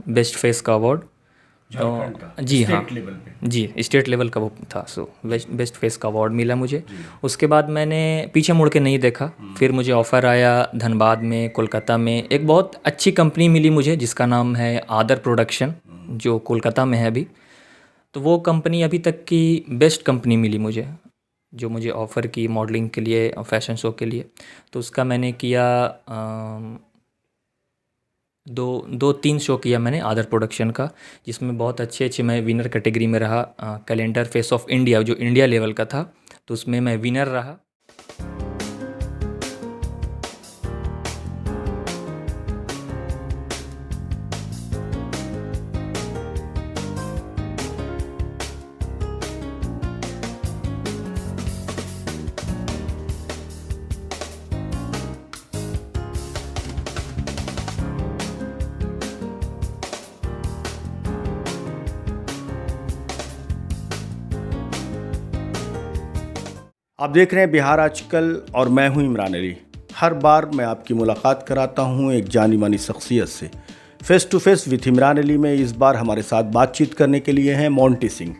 Best face का award. Jharkhand का जी हाँ, स्टेट लेवल पे। जी स्टेट लेवल का वो था। सो बेस्ट फेस का अवार्ड मिला मुझे। उसके बाद मैंने पीछे मुड़ के नहीं देखा। फिर मुझे ऑफ़र आया धनबाद में, कोलकाता में एक बहुत अच्छी कंपनी मिली मुझे जिसका नाम है आदर प्रोडक्शन, जो कोलकाता में है अभी। तो वो कंपनी अभी तक की बेस्ट कंपनी मिली मुझे, जो मुझे ऑफ़र की मॉडलिंग के लिए और फैशन शो के लिए। तो उसका मैंने किया दो दो तीन शो किया मैंने आदर प्रोडक्शन का, जिसमें बहुत अच्छे अच्छे मैं विनर कैटेगरी में रहा। कैलेंडर फेस ऑफ इंडिया जो इंडिया लेवल का था, तो उसमें मैं विनर रहा। आप देख रहे हैं बिहार आजकल और मैं हूं इमरान अली। हर बार मैं आपकी मुलाकात कराता हूं एक जानी मानी शख्सियत से। Face to face with Imran Ali में इस बार हमारे साथ बातचीत करने के लिए हैं मोंटी सिंह।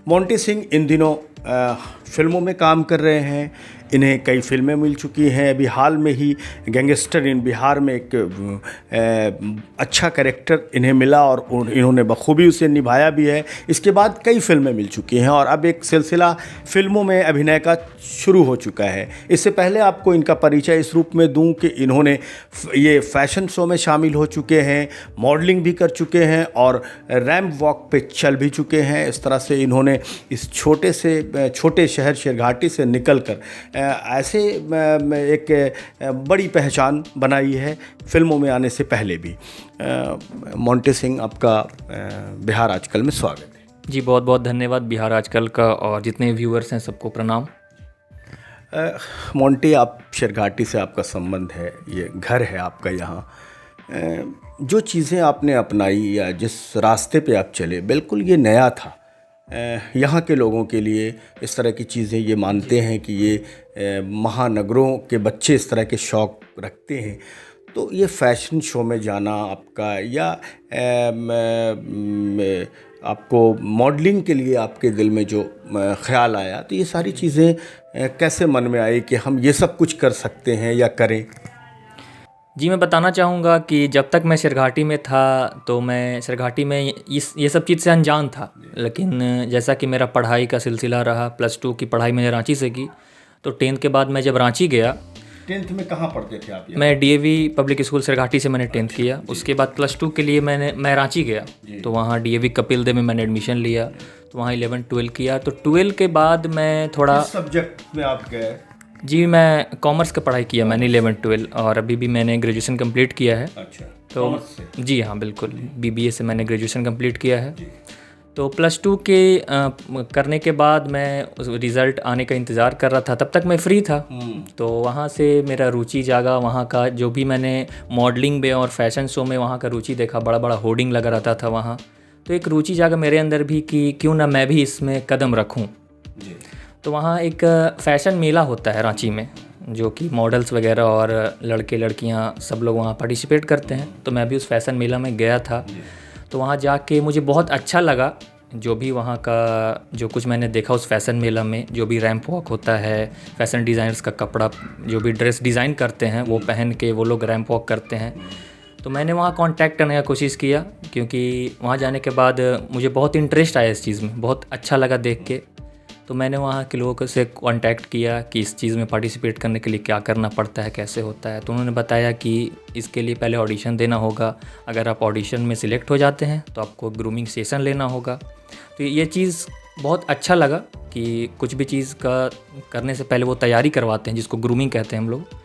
मोंटी सिंह इन दिनों फिल्मों में काम कर रहे हैं। इन्हें कई फिल्में मिल चुकी हैं। अभी हाल में ही गैंगस्टर इन बिहार में एक अच्छा कैरेक्टर इन्हें मिला और इन्होंने बखूबी उसे निभाया भी है। इसके बाद कई फिल्में मिल चुकी हैं और अब एक सिलसिला फिल्मों में अभिनय का शुरू हो चुका है। इससे पहले आपको इनका परिचय इस रूप में दूं कि इन्होंने ये फैशन शो में शामिल हो चुके हैं, मॉडलिंग भी कर चुके हैं और रैंप वॉक पे चल भी चुके हैं। इस तरह से इन्होंने इस छोटे शहर शेरघाटी से निकलकर ऐसे एक बड़ी पहचान बनाई है फिल्मों में आने से पहले भी। मोंटी सिंह, आपका बिहार आजकल में स्वागत है। जी बहुत बहुत धन्यवाद बिहार आजकल का, और जितने व्यूअर्स हैं सबको प्रणाम। मोंटी, आप शेरघाटी से आपका संबंध है, ये घर है आपका यहाँ। जो चीज़ें आपने अपनाई या जिस रास्ते पे आप चले, बिल्कुल ये नया था यहाँ के लोगों के लिए। इस तरह की चीज़ें ये मानते हैं कि ये महानगरों के बच्चे इस तरह के शौक़ रखते हैं। तो ये फैशन शो में जाना आपका, या आपको मॉडलिंग के लिए आपके दिल में जो ख्याल आया, तो ये सारी चीज़ें कैसे मन में आई कि हम ये सब कुछ कर सकते हैं या करें? जी मैं बताना चाहूँगा कि जब तक मैं शेरघाटी में था तो मैं शेरघाटी में ये सब चीज़ से अनजान था। लेकिन जैसा कि मेरा पढ़ाई का सिलसिला रहा, +2 की पढ़ाई मैंने रांची से की। तो 10th के बाद मैं जब रांची गया। 10th में कहाँ पढ़ते थे आप? मैं DAV पब्लिक स्कूल शेरघाटी से मैंने 10th किया। उसके बाद +2 के लिए मैं रांची गया, तो वहाँ DAV कपिल देव में मैंने एडमिशन लिया। तो वहाँ 11-12 किया। तो 12 के बाद मैं थोड़ा सब्जेक्ट में आप गए? जी मैं कॉमर्स का पढ़ाई किया मैंने 11-12, और अभी भी मैंने ग्रेजुएशन कंप्लीट किया है। अच्छा, तो जी हाँ बिल्कुल, BBA से मैंने ग्रेजुएशन कंप्लीट किया है। तो +2 के करने के बाद मैं रिज़ल्ट आने का इंतज़ार कर रहा था, तब तक मैं फ्री था। तो वहाँ से मेरा रुचि जागा। वहाँ का जो भी मैंने मॉडलिंग में और फैशन शो में वहाँ का रुचि देखा, बड़ा बड़ा होर्डिंग लगा रहता था वहाँ। तो एक रुचि जागा मेरे अंदर भी कि क्यों ना मैं भी इसमें कदम रखूँ। तो वहाँ एक फ़ैशन मेला होता है रांची में, जो कि मॉडल्स वगैरह और लड़के लड़कियाँ सब लोग वहाँ पार्टिसिपेट करते हैं। तो मैं भी उस फैशन मेला में गया था। तो वहाँ जाके मुझे बहुत अच्छा लगा। जो भी वहाँ का जो कुछ मैंने देखा उस फैशन मेला में, जो भी रैंप वॉक होता है, फैशन डिज़ाइनर्स का कपड़ा, जो भी ड्रेस डिज़ाइन करते हैं वो पहन के वो लोग रैंप वॉक करते हैं। तो मैंने वहाँ कांटेक्ट करने का कोशिश किया, क्योंकि वहाँ जाने के बाद मुझे बहुत इंटरेस्ट आया इस चीज़ में, बहुत अच्छा लगा देख के। तो मैंने वहाँ के लोगों से कांटेक्ट किया कि इस चीज़ में पार्टिसिपेट करने के लिए क्या करना पड़ता है, कैसे होता है। तो उन्होंने बताया कि इसके लिए पहले ऑडिशन देना होगा। अगर आप ऑडिशन में सिलेक्ट हो जाते हैं तो आपको ग्रूमिंग सेशन लेना होगा। तो ये चीज़ बहुत अच्छा लगा कि कुछ भी चीज़ का करने से पहले वो तैयारी करवाते हैं, जिसको ग्रूमिंग कहते हैं हम लोग।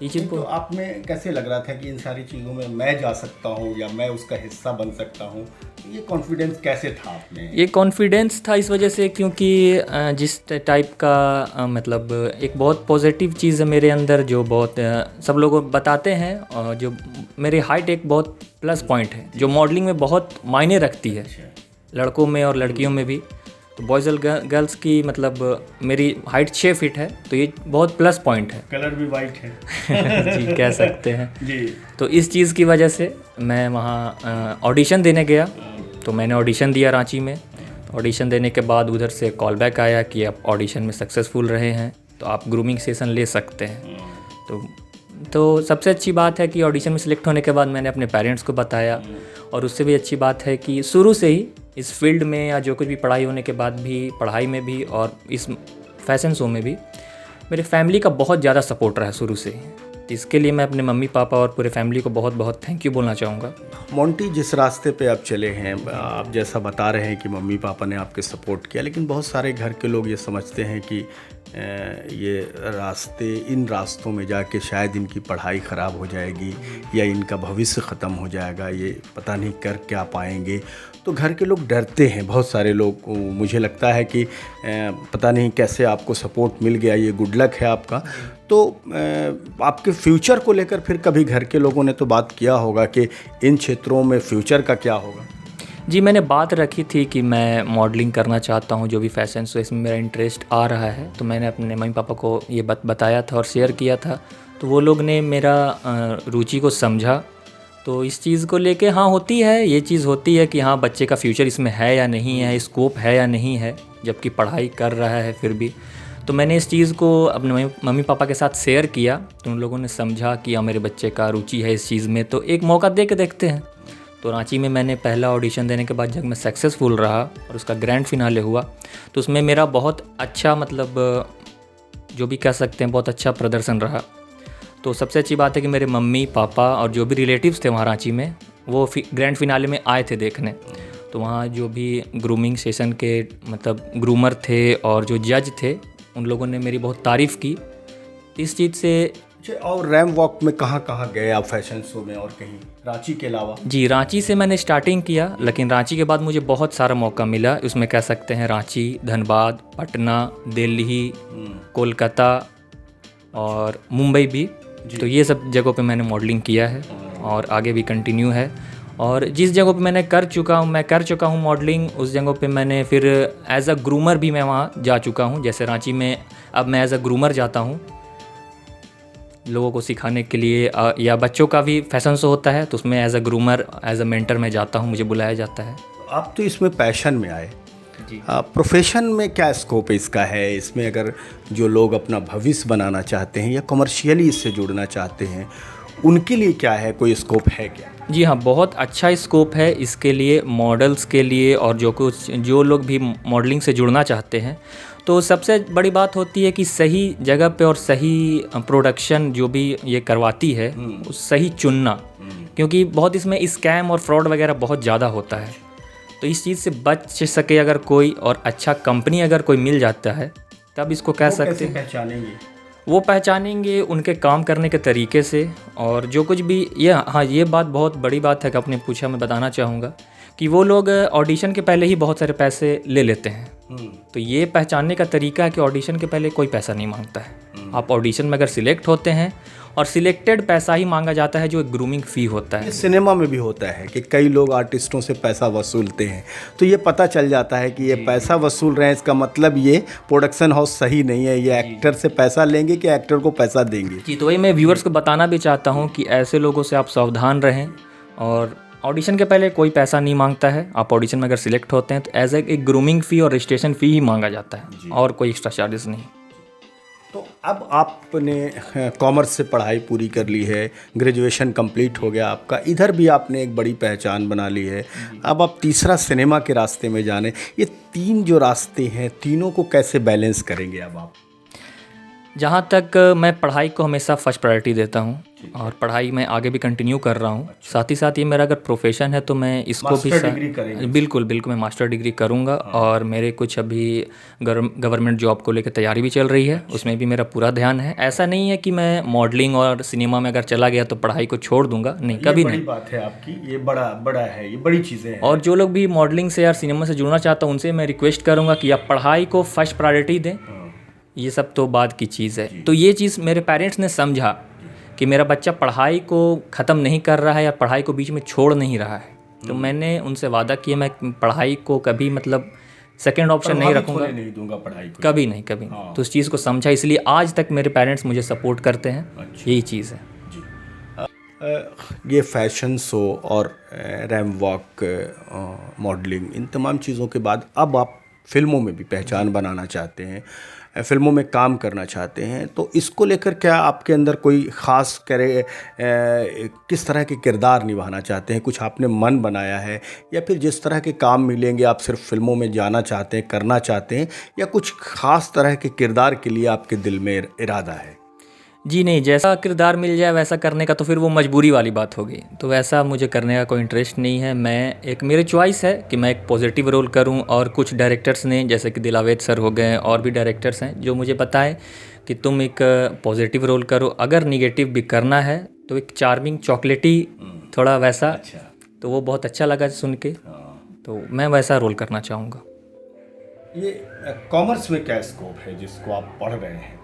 ये चीज़ तो आप में कैसे लग रहा था कि इन सारी चीज़ों में मैं जा सकता हूँ या मैं उसका हिस्सा बन सकता हूँ? ये कॉन्फिडेंस कैसे था आप में? ये कॉन्फिडेंस था इस वजह से क्योंकि जिस टाइप का मतलब एक बहुत पॉजिटिव चीज़ है मेरे अंदर, जो बहुत सब लोग बताते हैं, और जो मेरी हाइट एक बहुत प्लस पॉइंट है, जो मॉडलिंग में बहुत मायने रखती है, लड़कों में और लड़कियों में भी। तो बॉयज़ और गर्ल्स की मतलब मेरी हाइट 6 फीट है, तो ये बहुत प्लस पॉइंट है। कलर भी वाइट है। जी, कह सकते हैं जी। तो इस चीज़ की वजह से मैं वहाँ ऑडिशन देने गया। तो मैंने ऑडिशन दिया रांची में। ऑडिशन देने के बाद उधर से कॉल बैक आया कि आप ऑडिशन में सक्सेसफुल रहे हैं तो आप ग्रूमिंग सेशन ले सकते हैं। तो सबसे अच्छी बात है कि ऑडिशन में सिलेक्ट होने के बाद मैंने अपने पेरेंट्स को बताया, और उससे भी अच्छी बात है कि शुरू से ही इस फील्ड में या जो कुछ भी पढ़ाई होने के बाद भी, पढ़ाई में भी और इस फैशन शो में भी मेरे फैमिली का बहुत ज़्यादा सपोर्ट रहा है शुरू से ही। तो इसके लिए मैं अपने मम्मी पापा और पूरे फैमिली को बहुत बहुत थैंक यू बोलना चाहूँगा। मोंटी, जिस रास्ते पे आप चले हैं, आप जैसा बता रहे हैं कि मम्मी पापा ने आपके सपोर्ट किया, लेकिन बहुत सारे घर के लोग ये समझते हैं कि ये रास्ते, इन रास्तों में जाके शायद इनकी पढ़ाई ख़राब हो जाएगी या इनका भविष्य ख़त्म हो जाएगा, ये पता नहीं कर क्या पाएंगे। तो घर के लोग डरते हैं, बहुत सारे लोग। मुझे लगता है कि पता नहीं कैसे आपको सपोर्ट मिल गया, ये गुड लक है आपका। तो आपके फ्यूचर को लेकर फिर कभी घर के लोगों ने तो बात किया होगा कि इन क्षेत्रों में फ्यूचर का क्या होगा? जी, मैंने बात रखी थी कि मैं मॉडलिंग करना चाहता हूँ, जो भी फैशन शो इसमें मेरा इंटरेस्ट आ रहा है। तो मैंने अपने मम्मी पापा को ये बताया था और शेयर किया था। तो वो लोग ने मेरा रुचि को समझा। तो इस चीज़ को लेके हाँ, होती है, ये चीज़ होती है कि हाँ, बच्चे का फ्यूचर इसमें है या नहीं है, स्कोप है या नहीं है, जबकि पढ़ाई कर रहा है फिर भी। तो मैंने इस चीज़ को अपने मम्मी पापा के साथ शेयर किया। तो उन लोगों ने समझा कि हाँ, मेरे बच्चे का रुचि है इस चीज़ में, तो एक मौका दे के देखते हैं। तो रांची में मैंने पहला ऑडिशन देने के बाद जब मैं सक्सेसफुल रहा और उसका ग्रैंड फिनाले हुआ, तो उसमें मेरा बहुत अच्छा, मतलब जो भी कह सकते हैं, बहुत अच्छा प्रदर्शन रहा। तो सबसे अच्छी बात है कि मेरे मम्मी पापा और जो भी रिलेटिव्स थे वहाँ रांची में, वो ग्रैंड फिनाले में आए थे देखने। तो वहाँ जो भी ग्रूमिंग सेशन के मतलब ग्रूमर थे और जो जज थे, उन लोगों ने मेरी बहुत तारीफ़ की। इस चीज़ से। और रैम वॉक में कहाँ गए आप फैशन शो में, और कहीं रांची के अलावा? जी, रांची से मैंने स्टार्टिंग किया, लेकिन रांची के बाद मुझे बहुत सारा मौका मिला। उसमें कह सकते हैं रांची, धनबाद, पटना, दिल्ली, कोलकाता और मुंबई भी। तो ये सब जगहों पे मैंने मॉडलिंग किया है और आगे भी कंटिन्यू है। और जिस जगहों पे मैं कर चुका हूँ मॉडलिंग, उस जगहों पे मैंने फिर एज अ ग्रूमर भी मैं वहाँ जा चुका हूँ। जैसे रांची में अब मैं एज अ ग्रूमर जाता हूँ लोगों को सिखाने के लिए, या बच्चों का भी फैशन शो होता है तो उसमें as a groomer, as a mentor मैं जाता हूँ, मुझे बुलाया जाता है। आप तो इसमें पैशन में आए जी। प्रोफेशन में क्या स्कोप इसका है? इसमें अगर जो लोग अपना भविष्य बनाना चाहते हैं या कमर्शियली इससे जुड़ना चाहते हैं, उनके लिए क्या है, कोई स्कोप है क्या? जी हाँ, बहुत अच्छा स्कोप है इसके लिए, मॉडल्स के लिए, और जो लोग भी मॉडलिंग से जुड़ना चाहते हैं। तो सबसे बड़ी बात होती है कि सही जगह पे और सही प्रोडक्शन जो भी ये करवाती है, सही चुनना, क्योंकि बहुत इसमें स्कैम और फ्रॉड वगैरह बहुत ज़्यादा होता है। तो इस चीज़ से बच सके अगर कोई, और अच्छा कंपनी अगर कोई मिल जाता है, तब इसको कह सकते हैं। पहचानेंगे? वो पहचानेंगे उनके काम करने के तरीके से, और जो कुछ भी ये बात बहुत बड़ी बात है कि आपने पूछा, मैं बताना चाहूँगा कि वो लोग ऑडिशन के पहले ही बहुत सारे पैसे ले लेते हैं। तो ये पहचानने का तरीका है कि ऑडिशन के पहले कोई पैसा नहीं मांगता है। आप ऑडिशन में अगर सिलेक्ट होते हैं, और सिलेक्टेड पैसा ही मांगा जाता है, जो एक ग्रूमिंग फ़ी होता है। सिनेमा में भी होता है कि कई लोग आर्टिस्टों से पैसा वसूलते हैं, तो ये पता चल जाता है कि ये पैसा वसूल रहे हैं, इसका मतलब ये प्रोडक्शन हाउस सही नहीं है, ये एक्टर से पैसा लेंगे कि एक्टर को पैसा देंगे। जी, तो वही मैं व्यूअर्स को बताना भी चाहता हूँ कि ऐसे लोगों से आप सावधान रहें। और ऑडिशन के पहले कोई पैसा नहीं मांगता है। आप ऑडिशन में अगर सिलेक्ट होते हैं तो एज एक ग्रूमिंग फ़ी और रजिस्ट्रेशन फ़ी ही मांगा जाता है, और कोई एक्स्ट्रा चार्जेस नहीं। तो अब आपने कॉमर्स से पढ़ाई पूरी कर ली है, ग्रेजुएशन कंप्लीट हो गया आपका, इधर भी आपने एक बड़ी पहचान बना ली है। अब आप तीसरा सिनेमा के रास्ते में जाने, ये तीन जो रास्ते हैं, तीनों को कैसे बैलेंस करेंगे अब आप? जहाँ तक मैं पढ़ाई को हमेशा फर्स्ट प्रायोरिटी देता हूँ, और पढ़ाई मैं आगे भी कंटिन्यू कर रहा हूँ। साथ ही साथ ये मेरा अगर प्रोफेशन है तो मैं इसको भी बिल्कुल मैं मास्टर डिग्री करूँगा। और मेरे कुछ अभी गवर्नमेंट जॉब को लेकर तैयारी भी चल रही है, उसमें भी मेरा पूरा ध्यान है। ऐसा नहीं है कि मैं मॉडलिंग और सिनेमा में अगर चला गया तो पढ़ाई को छोड़ दूंगा, नहीं, कभी नहीं। बात है आपकी, ये बड़ा है, ये बड़ी चीज़ें हैं। और जो लोग भी मॉडलिंग से या सिनेमा से जुड़ना चाहता हूँ, उनसे मैं रिक्वेस्ट करूँगा कि आप पढ़ाई को फर्स्ट प्रायोरिटी दें। ये सब तो बाद की चीज़ है। तो ये चीज़ मेरे पेरेंट्स ने समझा कि मेरा बच्चा पढ़ाई को ख़त्म नहीं कर रहा है या पढ़ाई को बीच में छोड़ नहीं रहा है। तो मैंने उनसे वादा किया, मैं पढ़ाई को कभी मतलब सेकंड ऑप्शन नहीं प्रभावित रखूँगा, होने नहीं दूंगा पढ़ाई को। कभी नहीं, कभी नहीं। तो उस चीज़ को समझा, इसलिए आज तक मेरे पेरेंट्स मुझे सपोर्ट करते हैं। यही चीज़ है। ये फैशन शो और रैम वॉक, मॉडलिंग, इन तमाम चीज़ों के बाद अब आप फिल्मों में भी पहचान बनाना चाहते हैं, फिल्मों में काम करना चाहते हैं, तो इसको लेकर क्या आपके अंदर कोई ख़ास किस तरह के किरदार निभाना चाहते हैं? कुछ आपने मन बनाया है, या फिर जिस तरह के काम मिलेंगे आप सिर्फ फिल्मों में जाना चाहते हैं, करना चाहते हैं, या कुछ ख़ास तरह के किरदार के लिए आपके दिल में इरादा है? जी नहीं, जैसा किरदार मिल जाए वैसा करने का तो फिर वो मजबूरी वाली बात होगी, तो वैसा मुझे करने का कोई इंटरेस्ट नहीं है। मेरी चॉइस है कि मैं एक पॉजिटिव रोल करूं, और कुछ डायरेक्टर्स ने, जैसे कि दिलावेद सर हो गए और भी डायरेक्टर्स हैं, जो मुझे बताएं कि तुम एक पॉजिटिव रोल करो, अगर निगेटिव भी करना है तो एक चार्मिंग चॉकलेटी थोड़ा वैसा। तो वो बहुत अच्छा लगा सुन के, तो मैं वैसा रोल करना चाहूँगा। ये कॉमर्स में क्या स्कोप है जिसको आप पढ़ रहे हैं?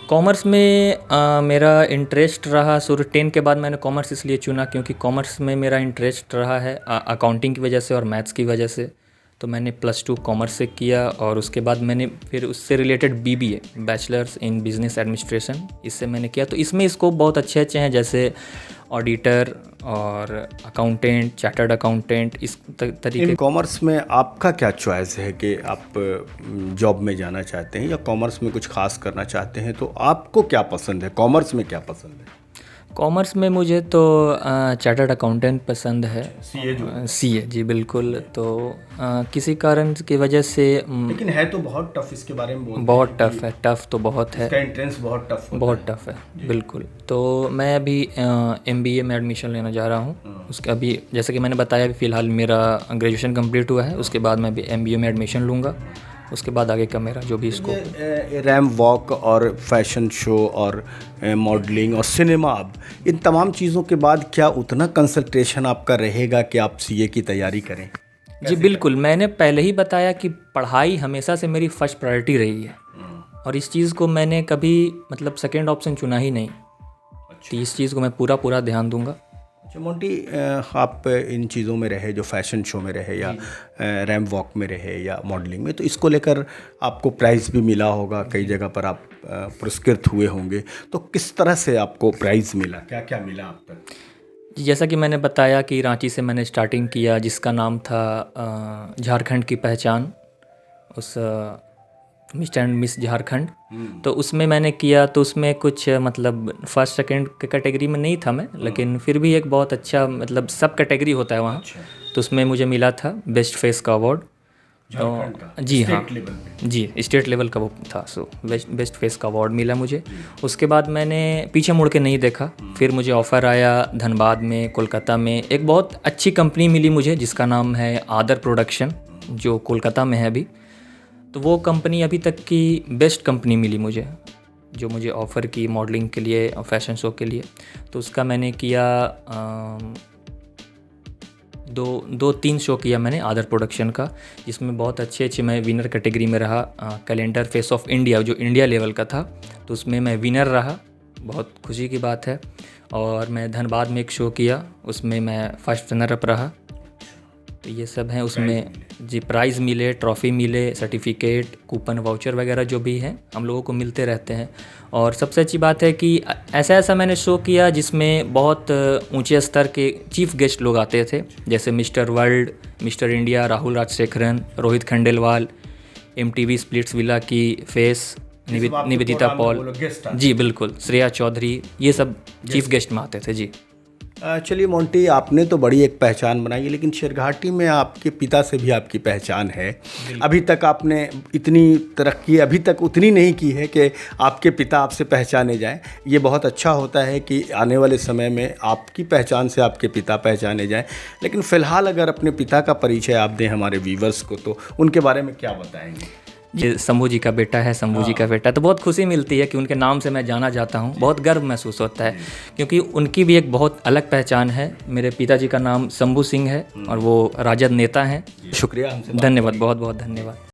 कॉमर्स में मेरा इंटरेस्ट रहा शुरू 10 के बाद मैंने कॉमर्स इसलिए चुना क्योंकि कॉमर्स में मेरा इंटरेस्ट रहा है अकाउंटिंग की वजह से और मैथ्स की वजह से। तो मैंने +2 कॉमर्स से किया, और उसके बाद मैंने फिर उससे related BBA, bachelors in business administration, इससे मैंने किया। तो इसमें स्कोप बहुत अच्छे अच्छे हैं, जैसे ऑडिटर और अकाउंटेंट, चार्टर्ड अकाउंटेंट, इस तरीके। इन कॉमर्स में आपका क्या चॉइस है कि आप जॉब में जाना चाहते हैं या कॉमर्स में कुछ खास करना चाहते हैं? तो आपको क्या पसंद है, कॉमर्स में क्या पसंद है? कॉमर्स में मुझे तो चार्टर्ड अकाउंटेंट पसंद है। CA जी बिल्कुल। तो किसी कारण की वजह से लेकिन है तो बहुत टफ, इसके बारे में बोलते बहुत टफ है, टफ तो बहुत है, इसका एंट्रेंस बहुत टफ होता बहुत टफ है बिल्कुल। तो मैं अभी MBA में एडमिशन लेना जा रहा हूँ। उसका अभी जैसे कि मैंने बताया, अभी फ़िलहाल मेरा ग्रेजुएशन कंप्लीट हुआ है, उसके बाद मैं अभी MBA में एडमिशन लूँगा, उसके बाद आगे का मेरा जो भी इसको। रैम वॉक और फैशन शो और मॉडलिंग और सिनेमा, अब इन तमाम चीज़ों के बाद क्या उतना कंसंट्रेशन आपका रहेगा कि आप CA की तैयारी करें? जी बिल्कुल, मैंने पहले ही बताया कि पढ़ाई हमेशा से मेरी फर्स्ट प्रायोरिटी रही है, और इस चीज़ को मैंने कभी मतलब सेकंड ऑप्शन चुना ही नहीं। तो इस चीज़ को मैं पूरा ध्यान दूंगा। अच्छा मोंटी, आप इन चीज़ों में रहे, जो फैशन शो में रहे या रैम वॉक में रहे या मॉडलिंग में, तो इसको लेकर आपको प्राइज़ भी मिला होगा, कई जगह पर आप पुरस्कृत हुए होंगे, तो किस तरह से आपको प्राइज़ मिला, क्या क्या मिला आप तक? जैसा कि मैंने बताया कि रांची से मैंने स्टार्टिंग किया, जिसका नाम था झारखंड की पहचान, उस मिस्टर एंड मिस झारखंड। तो उसमें मैंने किया, तो उसमें कुछ मतलब फर्स्ट सेकंड के कैटेगरी में नहीं था मैं, लेकिन फिर भी एक बहुत अच्छा मतलब सब कैटेगरी होता है वहाँ। तो उसमें मुझे मिला था बेस्ट फेस का अवार्ड। तो जी हाँ जी, स्टेट लेवल का वो था। सो बेस्ट फेस का अवार्ड मिला मुझे। उसके बाद मैंने पीछे मुड़ के नहीं देखा, फिर मुझे ऑफ़र आया धनबाद में, कोलकाता में एक बहुत अच्छी कंपनी मिली मुझे, जिसका नाम है आदर प्रोडक्शन, जो कोलकाता में है अभी। तो वो कंपनी अभी तक की बेस्ट कंपनी मिली मुझे, जो मुझे ऑफ़र की मॉडलिंग के लिए और फैशन शो के लिए। तो उसका मैंने किया 2-3 शो किया मैंने आदर प्रोडक्शन का, जिसमें बहुत अच्छे मैं विनर कैटेगरी में रहा। कैलेंडर फेस ऑफ इंडिया, जो इंडिया लेवल का था, तो उसमें मैं विनर रहा, बहुत खुशी की बात है। और मैं धनबाद में एक शो किया, उसमें मैं फर्स्ट रनर अप रहा। तो ये सब हैं उसमें जी, प्राइज़ मिले, ट्रॉफ़ी मिले, सर्टिफिकेट, कूपन, वाउचर वगैरह जो भी हैं हम लोगों को मिलते रहते हैं। और सबसे अच्छी बात है कि ऐसा मैंने शो किया जिसमें बहुत ऊंचे स्तर के चीफ गेस्ट लोग आते थे, जैसे mister world, mister India, Rahul Rajasekharan, Rohit Khandelwal, MTV splits villa की फेस, निवेदिता पॉल, जी बिल्कुल, श्रेया चौधरी, ये सब चीफ गेस्ट में आते थे जी। चलिए मोंटी, आपने तो बड़ी एक पहचान बनाई है, लेकिन शेरघाटी में आपके पिता से भी आपकी पहचान है। अभी तक आपने इतनी तरक्की अभी तक उतनी नहीं की है कि आपके पिता आपसे पहचाने जाएं। ये बहुत अच्छा होता है कि आने वाले समय में आपकी पहचान से आपके पिता पहचाने जाएं। लेकिन फ़िलहाल अगर अपने पिता का परिचय आप दें हमारे व्यूवर्स को, तो उनके बारे में क्या बताएंगे? जी, शंभू जी का बेटा है, शंभू जी का बेटा। तो बहुत खुशी मिलती है कि उनके नाम से मैं जाना जाता हूँ, बहुत गर्व महसूस होता है, क्योंकि उनकी भी एक बहुत अलग पहचान है। मेरे पिताजी का नाम शंभू सिंह है और वो राजद नेता हैं। शुक्रिया, हमसे धन्यवाद, बहुत बहुत धन्यवाद।